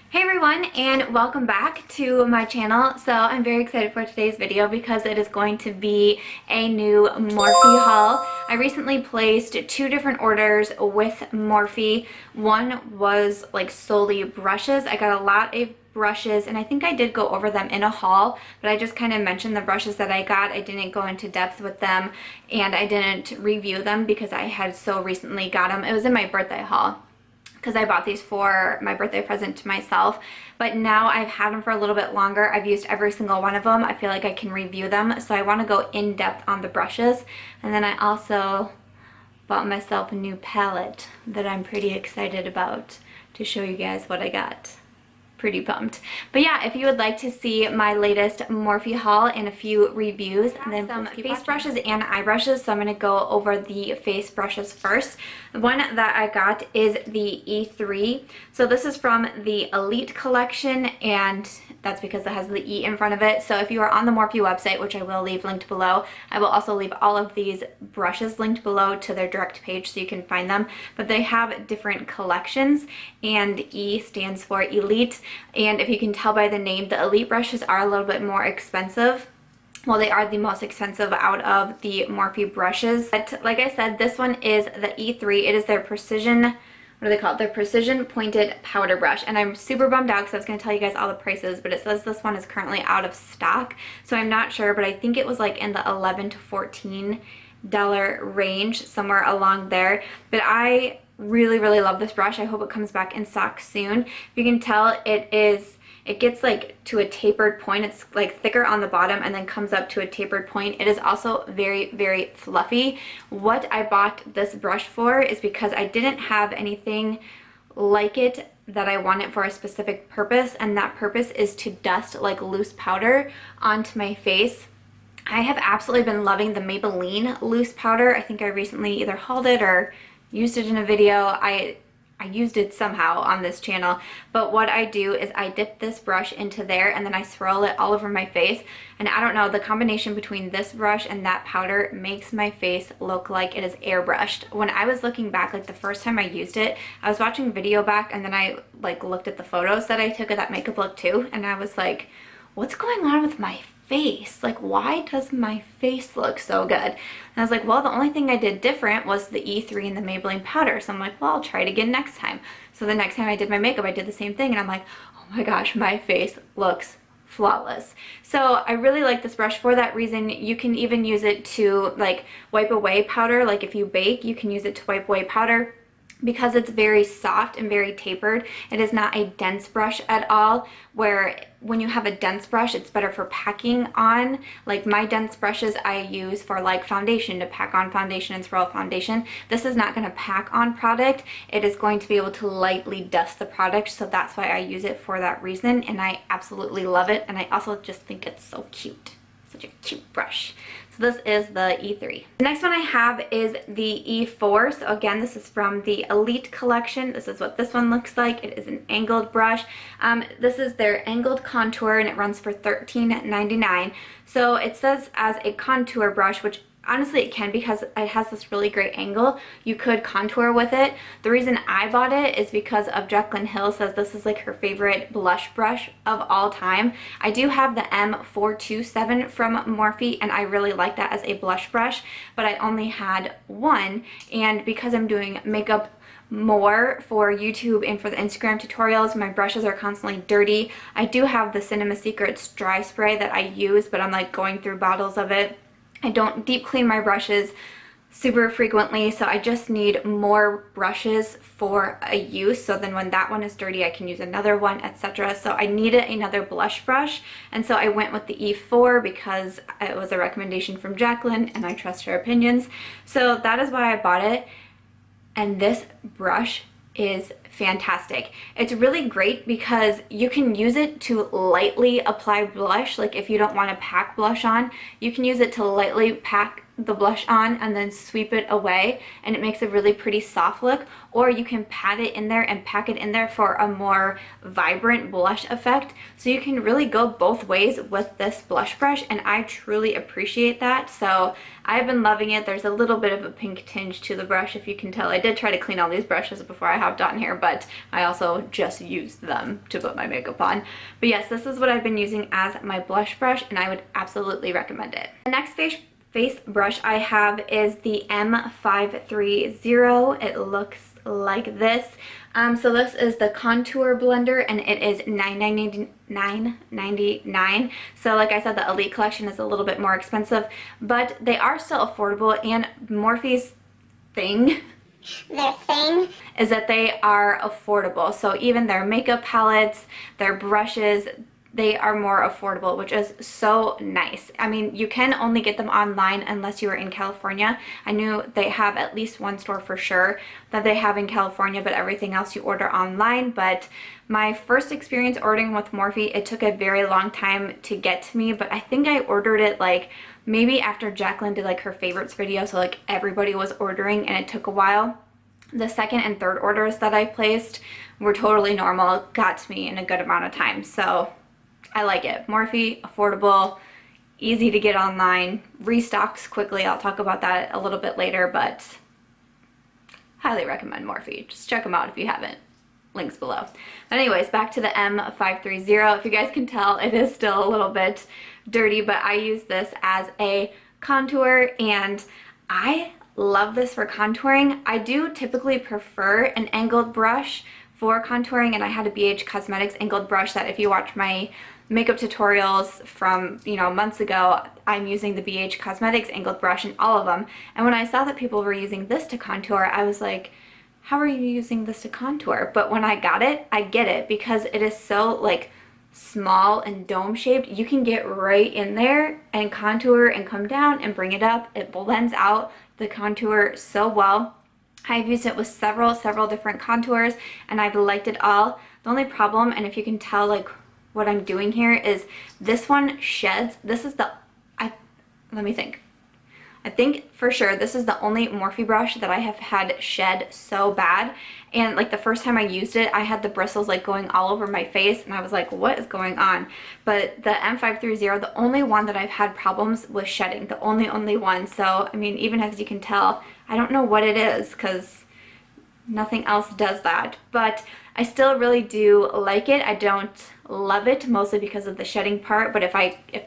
Hey everyone, and welcome back to my channel. So I'm very excited for today's video because it is going to be a new Morphe haul. I recently placed two different orders with Morphe. One was like solely brushes. I got a lot of brushes and I think I did go over them in a haul, but I just kind of mentioned the brushes that I got. I didn't go into depth with them and I didn't review them because I had so recently got them. It was in my birthday haul, because I bought these for my birthday present to myself, but now I've had them for a little bit longer. I've used every single one of them. I feel like I can review them, so I want to go in depth on the brushes. And then I also bought myself a new palette that I'm pretty excited about to show you guys what I got. Pretty pumped. But yeah, if you would like to see my latest Morphe haul and a few reviews, and then some face brushes and eye brushes, so I'm going to go over the face brushes first. The one that I got is the E3. So this is from the Elite collection, and that's because it has the E in front of it. So if you are on the Morphe website, which I will leave linked below, I will also leave all of these brushes linked below to their direct page so you can find them. But they have different collections, and E stands for Elite. And if you can tell by the name, the Elite brushes are a little bit more expensive. Well, they are the most expensive out of the Morphe brushes. But like I said, this one is the E3. It is their precision, what do they call it? Their precision pointed powder brush. And I'm super bummed out because I was going to tell you guys all the prices, but it says this one is currently out of stock. So I'm not sure, but I think it was like in the $11 to $14 range, somewhere along there. But I really love this brush. I hope it comes back in stock soon. You can tell it gets like to a tapered point. It's like thicker on the bottom and then comes up to a tapered point. It is also very fluffy. What I bought this brush for is because I didn't have anything like it that I want it for a specific purpose, and that purpose is to dust like loose powder onto my face. I have absolutely been loving the Maybelline loose powder. I think I recently either hauled it or used it in a video. I used it somehow on this channel, but what I do is I dip this brush into there and then I swirl it all over my face, and I don't know, the combination between this brush and that powder makes my face look like it is airbrushed. When I was looking back, like the first time I used it, I was watching video back and then I like looked at the photos that I took of that makeup look too, and I was like, what's going on with my face? Like, why does my face look so good? And I was like, well, the only thing I did different was the E3 and the Maybelline powder. So I'm like, well, I'll try it again next time. So the next time I did my makeup, I did the same thing, and I'm like, oh my gosh, my face looks flawless. So I really like this brush for that reason. You can even use it to like wipe away powder. Like if you bake, you can use it to wipe away powder. Because it's very soft and very tapered, it is not a dense brush at all, where when you have a dense brush, it's better for packing on. Like my dense brushes I use for like foundation, to pack on foundation and swirl foundation. This is not going to pack on product. It is going to be able to lightly dust the product, so that's why I use it for that reason, and I absolutely love it, and I also just think it's so cute. Such a cute brush. So this is the E3. The next one I have is the E4. So again, this is from the Elite collection. This is what this one looks like. It is an angled brush. This is their angled contour, and it runs for $13.99. So it says as a contour brush, which honestly it can, because it has this really great angle. You could contour with it. The reason I bought it is because of Jaclyn Hill says this is like her favorite blush brush of all time. I do have the M427 from Morphe, and I really like that as a blush brush, but I only had one, and because I'm doing makeup more for YouTube and for the Instagram tutorials, my brushes are constantly dirty. I do have the Cinema Secrets dry spray that I use, but I'm like going through bottles of it. I don't deep clean my brushes super frequently, so I just need more brushes for a use, so then when that one is dirty I can use another one, etc. So I needed another blush brush, and so I went with the E4 because it was a recommendation from Jaclyn and I trust her opinions. So that is why I bought it, and this brush is fantastic. It's really great because you can use it to lightly apply blush. Like if you don't want to pack blush on, you can use it to lightly pack the blush on and then sweep it away, and it makes a really pretty soft look. Or you can pat it in there and pack it in there for a more vibrant blush effect. So you can really go both ways with this blush brush, and I truly appreciate that. So I've been loving it. There's a little bit of a pink tinge to the brush, if you can tell. I did try to clean all these brushes before I hopped on here, but I also just used them to put my makeup on. But yes, this is what I've been using as my blush brush, and I would absolutely recommend it. The next face brush I have is the M530. It looks like this. So this is the contour blender, and it is $9.99. So like I said, the Elite collection is a little bit more expensive, but they are still affordable. And Morphe's thing is that they are affordable. So even their makeup palettes, their brushes, they are more affordable, which is so nice. I mean, you can only get them online unless you are in California. I knew they have at least one store for sure that they have in California, but everything else you order online. But my first experience ordering with Morphe, it took a very long time to get to me, but I think I ordered it like maybe after Jacqueline did like her favorites video, so like everybody was ordering and it took a while. The second and third orders that I placed were totally normal, got to me in a good amount of time. So I like it. Morphe, affordable, easy to get online, restocks quickly. I'll talk about that a little bit later, but highly recommend Morphe. Just check them out if you haven't. Links below. But anyways, back to the M530. If you guys can tell, it is still a little bit dirty, but I use this as a contour, and I love this for contouring. I do typically prefer an angled brush for contouring, and I had a BH Cosmetics angled brush that if you watch my makeup tutorials from, you know, months ago, I'm using the BH Cosmetics angled brush in all of them. And when I saw that people were using this to contour, I was like, how are you using this to contour? But when I got it, I get it, because it is so like small and dome shaped. You can get right in there and contour and come down and bring it up. It blends out the contour so well. I've used it with several different contours, and I've liked it all. The only problem, and if you can tell like what I'm doing here, is this one sheds. This is the, let me think. I think for sure this is the only Morphe brush that I have had shed so bad. And like the first time I used it, I had the bristles like going all over my face, and I was like, what is going on? But the M530, the only one that I've had problems with shedding, the only one. So I mean, even as you can tell, I don't know what it is, because nothing else does that, but I still really do like it. I don't love it, mostly because of the shedding part, but if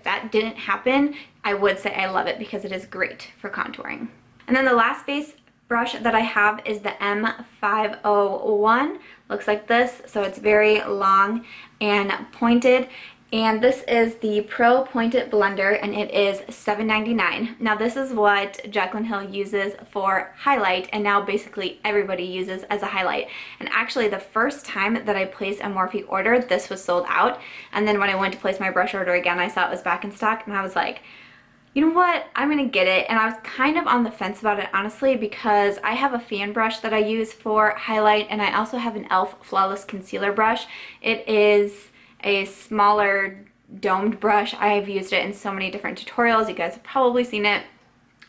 that didn't happen, I would say I love it because it is great for contouring. And then the last face brush that I have is the M501. Looks like this, so it's very long and pointed. And this is the Pro Pointed Blender, and it is $7.99. Now this is what Jaclyn Hill uses for highlight, and now basically everybody uses as a highlight. And actually the first time that I placed a Morphe order, this was sold out. And then when I went to place my brush order again, I saw it was back in stock, and I was like, you know what, I'm gonna get it. And I was kind of on the fence about it, honestly, because I have a fan brush that I use for highlight, and I also have an e.l.f. Flawless Concealer brush. It is a smaller domed brush. I have used it in so many different tutorials. You guys have probably seen it,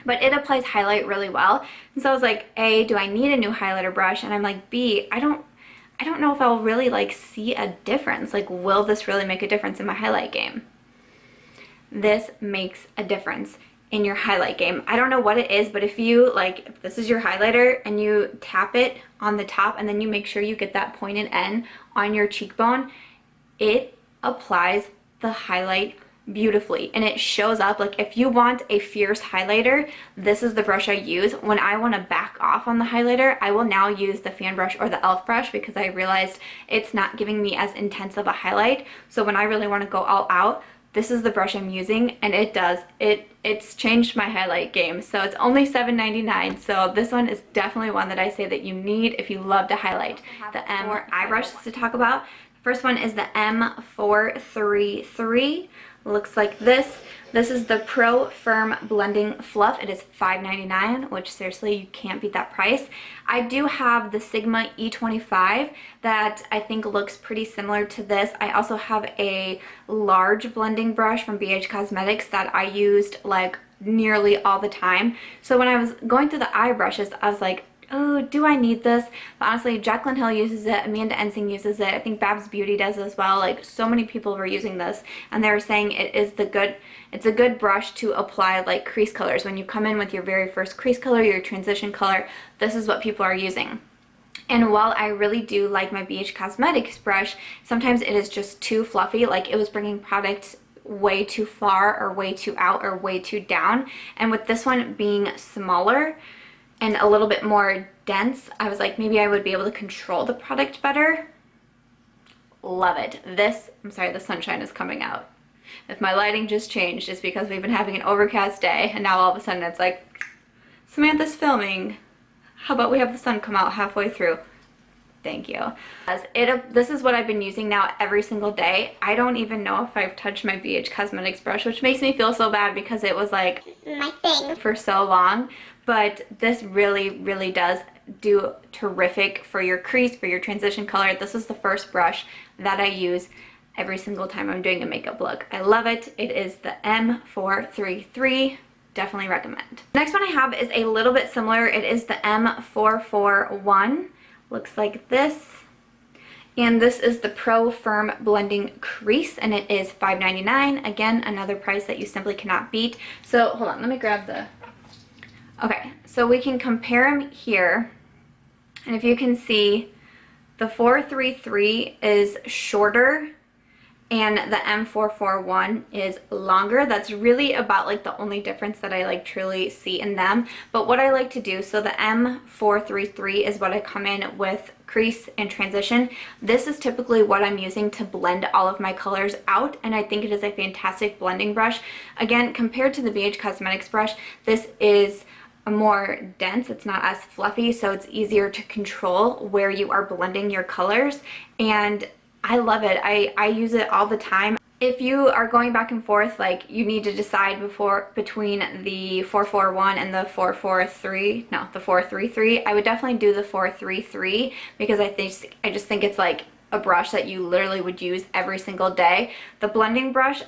but it applies highlight really well. And so I was like, A, do I need a new highlighter brush? And I'm like, B, I don't know if I'll really like see a difference. Like, will this really make a difference in my highlight game? This makes a difference in your highlight game. I don't know what it is, but if you like, if this is your highlighter and you tap it on the top and then you make sure you get that pointed end on your cheekbone, it applies the highlight beautifully, and it shows up. Like, if you want a fierce highlighter, this is the brush I use. When I want to back off on the highlighter, I will now use the fan brush or the e.l.f. brush, because I realized it's not giving me as intense of a highlight. So when I really want to go all out, this is the brush I'm using, and it does. It's changed my highlight game. So it's only $7.99. So this one is definitely one that I say that you need if you love to highlight. The M eye brushes to talk about. First one is the M433. Looks like this. This is the Pro Firm Blending Fluff. It is $5.99, which seriously, you can't beat that price. I do have the Sigma E25 that I think looks pretty similar to this. I also have a large blending brush from BH Cosmetics that I used like nearly all the time. So when I was going through the eye brushes, I was like, oh, do I need this? But honestly, Jaclyn Hill uses it, Amanda Ensing uses it, I think Babs Beauty does as well. Like, so many people were using this, and they were saying it's a good brush to apply like crease colors. When you come in with your very first crease color, your transition color, this is what people are using. And while I really do like my BH Cosmetics brush, sometimes it is just too fluffy, like it was bringing product way too far or way too out or way too down. And with this one being smaller and a little bit more dense, I was like, maybe I would be able to control the product better. Love it. This, I'm sorry, the sunshine is coming out. If my lighting just changed, it's because we've been having an overcast day and now all of a sudden it's like, Samantha's filming. How about we have the sun come out halfway through? Thank you. This is what I've been using now every single day. I don't even know if I've touched my BH Cosmetics brush, which makes me feel so bad because it was like my thing for so long. But this really, really does do terrific for your crease, for your transition color. This is the first brush that I use every single time I'm doing a makeup look. I love it. It is the M433. Definitely recommend. Next one I have is a little bit similar. It is the M441. Looks like this. And this is the Pro Firm Blending Crease, and it is $5.99. Again, another price that you simply cannot beat. So hold on, let me grab the... Okay, so we can compare them here. And if you can see, the 433 is shorter and the M441 is longer. That's really about like the only difference that I like truly see in them. But what I like to do, so the M433 is what I come in with crease and transition. This is typically what I'm using to blend all of my colors out, and I think it is a fantastic blending brush. Again, compared to the BH Cosmetics brush, this is more dense. It's not as fluffy, so it's easier to control where you are blending your colors, and I love it. I use it all the time. If you are going back and forth, like you need to decide between the 441 and the 433, I would definitely do the 433 because I just think it's like a brush that you literally would use every single day. The blending brush,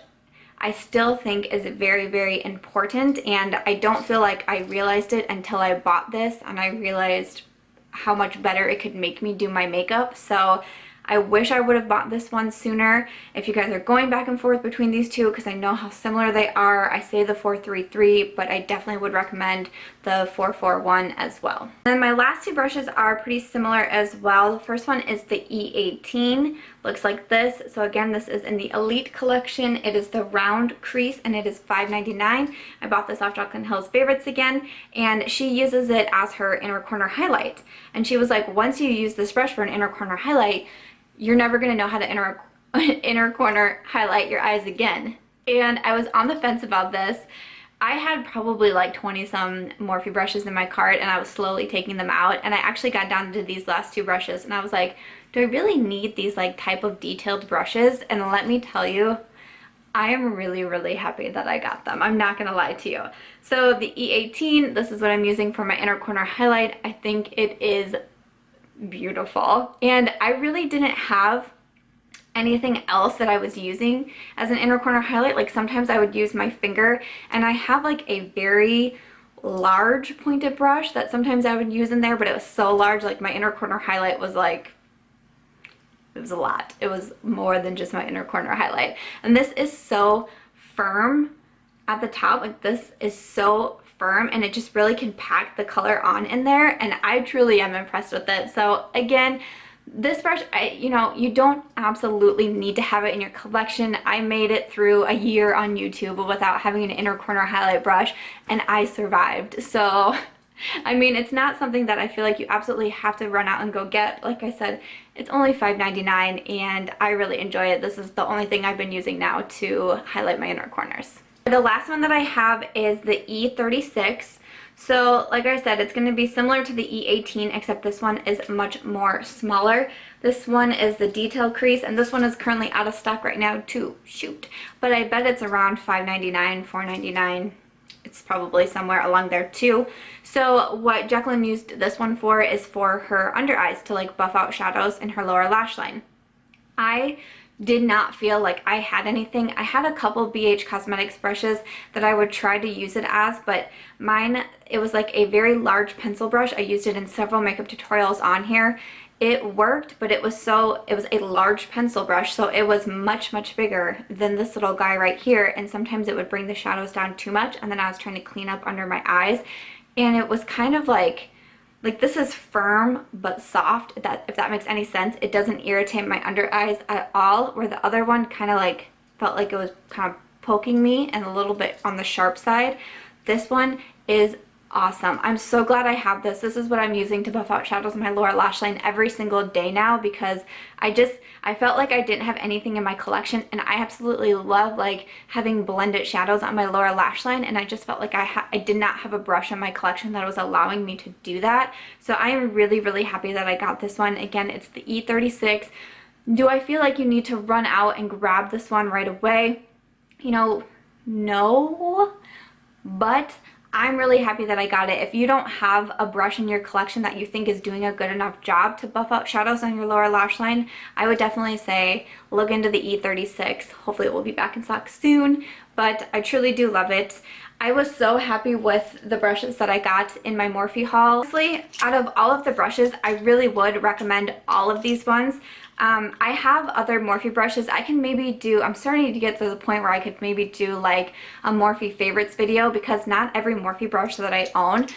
I still think is very, very important, and I don't feel like I realized it until I bought this and I realized how much better it could make me do my makeup. So I wish I would have bought this one sooner. If you guys are going back and forth between these two, because I know how similar they are, I say the 433, but I definitely would recommend the 441 as well. And then my last two brushes are pretty similar as well. The first one is the E18. Looks like this. So again, this is in the Elite collection. It is the round crease and it is $5.99. I bought this off Jaclyn Hill's Favorites again, and she uses it as her inner corner highlight. And she was like, once you use this brush for an inner corner highlight, you're never going to know how to inner corner highlight your eyes again. And I was on the fence about this. I had probably like 20 some Morphe brushes in my cart, and I was slowly taking them out, and I actually got down to these last two brushes and I was like, do I really need these like type of detailed brushes? And let me tell you, I am really, really happy that I got them. I'm not gonna lie to you. So the E18, this is what I'm using for my inner corner highlight. I think it is beautiful, and I really didn't have anything else that I was using as an inner corner highlight. Like sometimes I would use my finger, and I have like a very large pointed brush that sometimes I would use in there, but it was so large, like my inner corner highlight was like, it was a lot. It was more than just my inner corner highlight. And this is so firm at the top. Like this is so firm, and it just really can pack the color on in there, and I truly am impressed with it. So again, this brush, you don't absolutely need to have it in your collection. I made it through a year on YouTube without having an inner corner highlight brush, and I survived. So I mean, it's not something that I feel like you absolutely have to run out and go get. Like I said, it's only $5.99, and I really enjoy it. This is the only thing I've been using now to highlight my inner corners. The last one that I have is the E36. So like I said, it's going to be similar to the E18, except this one is much more smaller. This one is the detail crease, and this one is currently out of stock right now too. Shoot. But I bet it's around $5.99, $4.99. It's probably somewhere along there too. So what Jaclyn used this one for is for her under eyes, to like buff out shadows in her lower lash line. I did not feel like I had anything. I had a couple BH Cosmetics brushes that I would try to use it as, but mine, it was like a very large pencil brush. I used it in several makeup tutorials on here. It worked, but it was a large pencil brush, so it was much, much bigger than this little guy right here, and sometimes it would bring the shadows down too much, and then I was trying to clean up under my eyes, and it was kind of like, like this is firm but soft, if that makes any sense. It doesn't irritate my under eyes at all, where the other one kind of like felt like it was kind of poking me and a little bit on the sharp side. This one is awesome. I'm so glad I have this. This is what I'm using to buff out shadows in my lower lash line every single day now, because I felt like I didn't have anything in my collection, and I absolutely love like having blended shadows on my lower lash line, and I just felt like I did not have a brush in my collection that was allowing me to do that. So I am really, really happy that I got this one. Again, it's the E36. Do I feel like you need to run out and grab this one right away? You know, no, but I'm really happy that I got it. If you don't have a brush in your collection that you think is doing a good enough job to buff out shadows on your lower lash line, I would definitely say look into the E36. Hopefully it will be back in stock soon, but I truly do love it. I was so happy with the brushes that I got in my Morphe haul. Honestly, out of all of the brushes, I really would recommend all of these ones. I have other Morphe brushes. I can maybe do, I'm starting to get to the point where I could maybe do like a Morphe favorites video, because not every Morphe brush that I own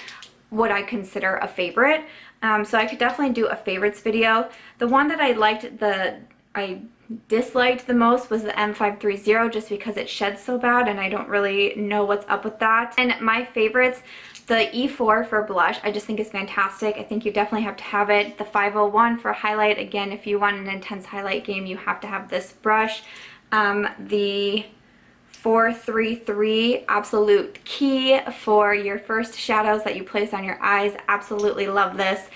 would I consider a favorite. So I could definitely do a favorites video. The one that I disliked the most was the M530, just because it sheds so bad and I don't really know what's up with that. And my favorites, the E4 for blush, I just think is fantastic. I think you definitely have to have it. The 501 for highlight, again, if you want an intense highlight game, you have to have this brush. The 433 Absolute Key for your first shadows that you place on your eyes, absolutely love this.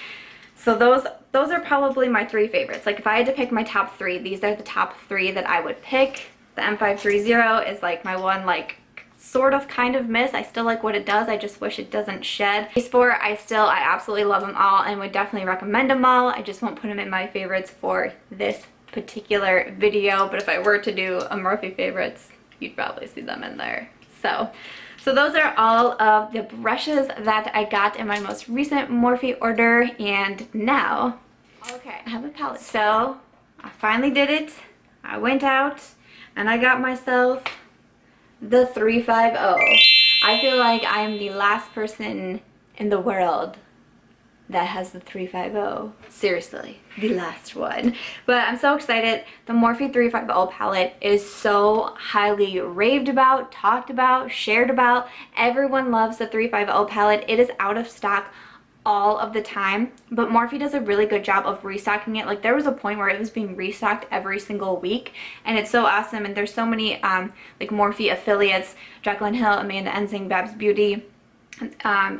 So those are probably my three favorites. Like if I had to pick my top three, these are the top three that I would pick. The M530 is like my one like sort of kind of miss. I still like what it does. I just wish it doesn't shed. These four, I absolutely love them all and would definitely recommend them all. I just won't put them in my favorites for this particular video, but if I were to do a Morphe favorites, you'd probably see them in there. So those are all of the brushes that I got in my most recent Morphe order, and now, okay, I have a palette. So I finally did it. I went out and I got myself the 350. I feel like I'm the last person in the world that has the 350. Seriously, the last one. But I'm so excited. The Morphe 350 palette is so highly raved about, talked about, shared about. Everyone loves the 350 palette. It is out of stock all of the time, but Morphe does a really good job of restocking it. Like there was a point where it was being restocked every single week, and it's so awesome. And there's so many like Morphe affiliates, Jaclyn Hill, Amanda Ensing, Babs Beauty,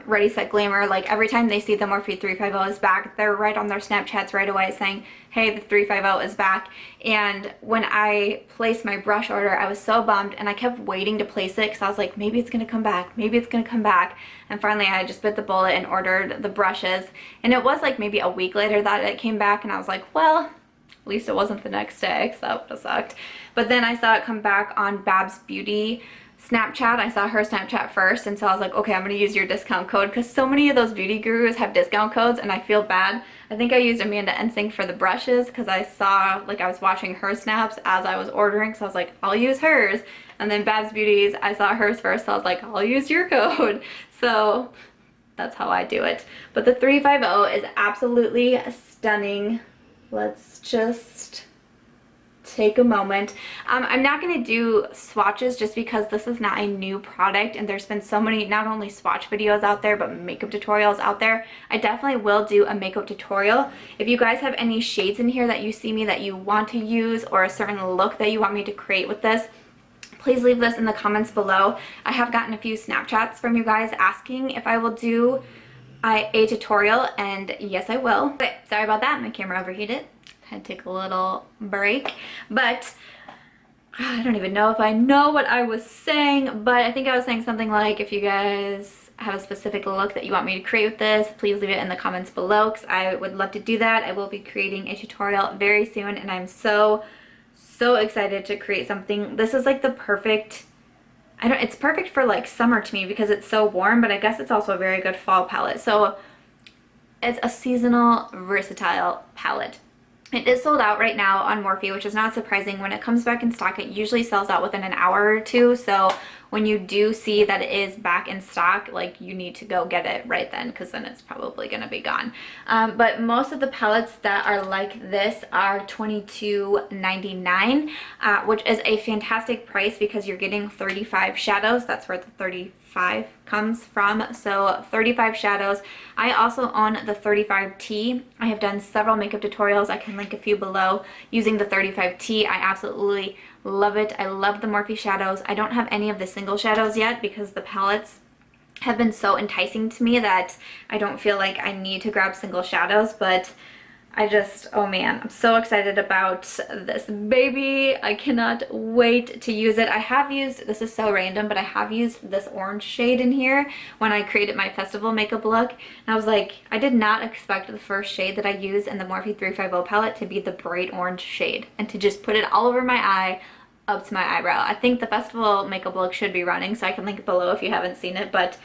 Ready Set Glamour, like every time they see the Morphe 350 is back, they're right on their Snapchats right away saying, hey, the 350 is back. And when I placed my brush order, I was so bummed, and I kept waiting to place it because I was like, maybe it's gonna come back, maybe it's gonna come back. And finally I just bit the bullet and ordered the brushes, and it was like maybe a week later that it came back, and I was like, well, at least it wasn't the next day, because that would have sucked. But then I saw it come back on Babs Beauty Snapchat. I saw her Snapchat first, and so I was like, okay, I'm gonna use your discount code, because so many of those beauty gurus have discount codes and I feel bad. I think I used Amanda Ensing for the brushes because I saw, like, I was watching her snaps as I was ordering, so I was like, I'll use hers. And then Babs Beauty's, I saw hers first, so I was like, I'll use your code. So that's how I do it. But the 350 is absolutely stunning. Let's just take a moment. I'm not going to do swatches just because this is not a new product, and there's been so many not only swatch videos out there but makeup tutorials out there. I definitely will do a makeup tutorial. If you guys have any shades in here that you see me that you want to use, or a certain look that you want me to create with this, please leave this in the comments below. I have gotten a few Snapchats from you guys asking if I will do a tutorial, and yes, I will. Okay, sorry about that, my camera overheated. Had to take a little break, but I don't even know if I know what I was saying, but I think I was saying something like, if you guys have a specific look that you want me to create with this, please leave it in the comments below, because I would love to do that. I will be creating a tutorial very soon, and I'm so excited to create something. This is like the perfect, it's perfect for like summer to me because it's so warm, but I guess it's also a very good fall palette. So it's a seasonal, versatile palette. It is sold out right now on Morphe, which is not surprising. When it comes back in stock, it usually sells out within an hour or two. So when you do see that it is back in stock, like, you need to go get it right then, because then it's probably going to be gone. But most of the palettes that are like this are $22.99, which is a fantastic price because you're getting 35 shadows. That's where the 35 comes from. So 35 shadows. I also own the 35T. I have done several makeup tutorials. I can link a few below using the 35T. I absolutely love it. I love the Morphe shadows. I don't have any of the single shadows yet because the palettes have been so enticing to me that I don't feel like I need to grab single shadows, but I just, oh man, I'm so excited about this baby. I cannot wait to use it. I have used, this is so random, but I have used this orange shade in here when I created my festival makeup look. And I was like, I did not expect the first shade that I use in the Morphe 350 palette to be the bright orange shade and to just put it all over my eye, up to my eyebrow. I think the festival makeup look should be running, so I can link it below if you haven't seen it, but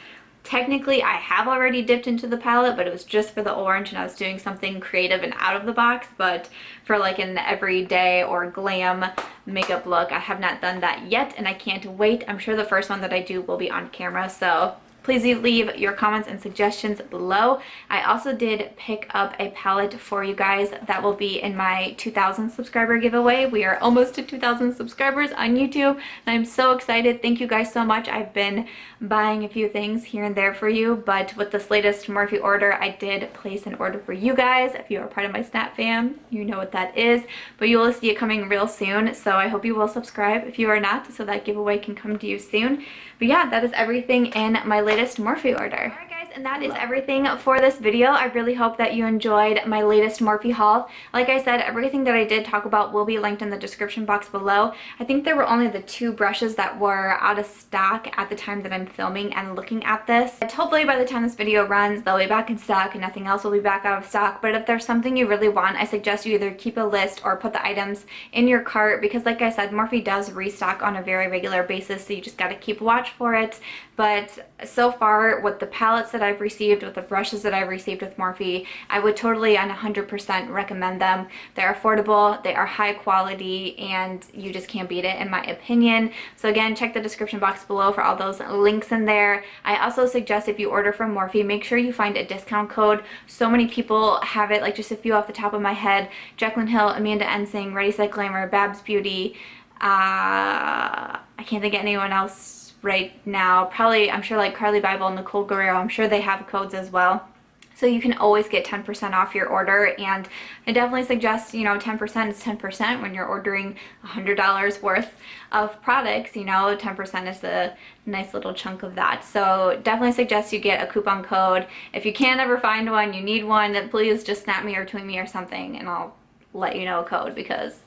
technically I have already dipped into the palette, but it was just for the orange and I was doing something creative and out of the box. But for like an everyday or glam makeup look, I have not done that yet and I can't wait. I'm sure the first one that I do will be on camera, so please leave your comments and suggestions below. I also did pick up a palette for you guys that will be in my 2,000 subscriber giveaway. We are almost to 2,000 subscribers on YouTube and I'm so excited. Thank you guys so much. I've been buying a few things here and there for you, but with this latest Morphe order, I did place an order for you guys. If you are part of my Snap fam, you know what that is, but you will see it coming real soon, so I hope you will subscribe if you are not, so that giveaway can come to you soon. But yeah, that is everything in my latest Morphe order. Alright guys, and that is everything for this video. I really hope that you enjoyed my latest Morphe haul. Like I said, everything that I did talk about will be linked in the description box below. I think there were only the 2 brushes that were out of stock at the time that I'm filming and looking at this. And hopefully by the time this video runs, they'll be back in stock and nothing else will be back out of stock. But if there's something you really want, I suggest you either keep a list or put the items in your cart, because like I said, Morphe does restock on a very regular basis, so you just gotta keep watch for it. But so far with the palettes that I've received, with the brushes that I've received with Morphe, I would totally and 100% recommend them. They're affordable, they are high quality, and you just can't beat it in my opinion. So again, check the description box below for all those links in there. I also suggest if you order from Morphe, make sure you find a discount code. So many people have it, like just a few off the top of my head: Jaclyn Hill, Amanda Ensing, Ready Set Glamour, Babs Beauty, I can't think of anyone else right now. Probably, I'm sure like Carly Bible and Nicole Guerrero, I'm sure they have codes as well. So you can always get 10% off your order, and I definitely suggest, you know, 10% is 10% when you're ordering $100 worth of products. You know, 10% is a nice little chunk of that. So definitely suggest you get a coupon code. If you can't ever find one, you need one, then please just snap me or tweet me or something and I'll let you know a code, because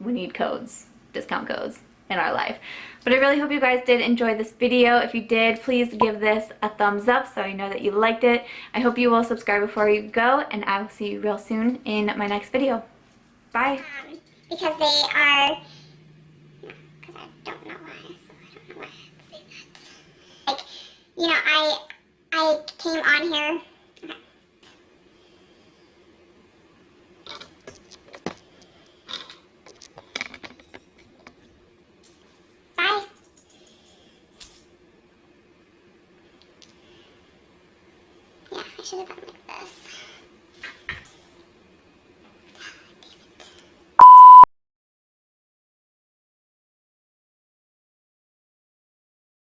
we need codes, discount codes in our life. But I really hope you guys did enjoy this video. If you did, please give this a thumbs up so I know that you liked it. I hope you will subscribe before you go, and I will see you real soon in my next video. Bye. Because they are, because I don't know why, so I don't know why I say that. Like, you know, I came on here. Okay. Bye. Yeah, I should have done like this.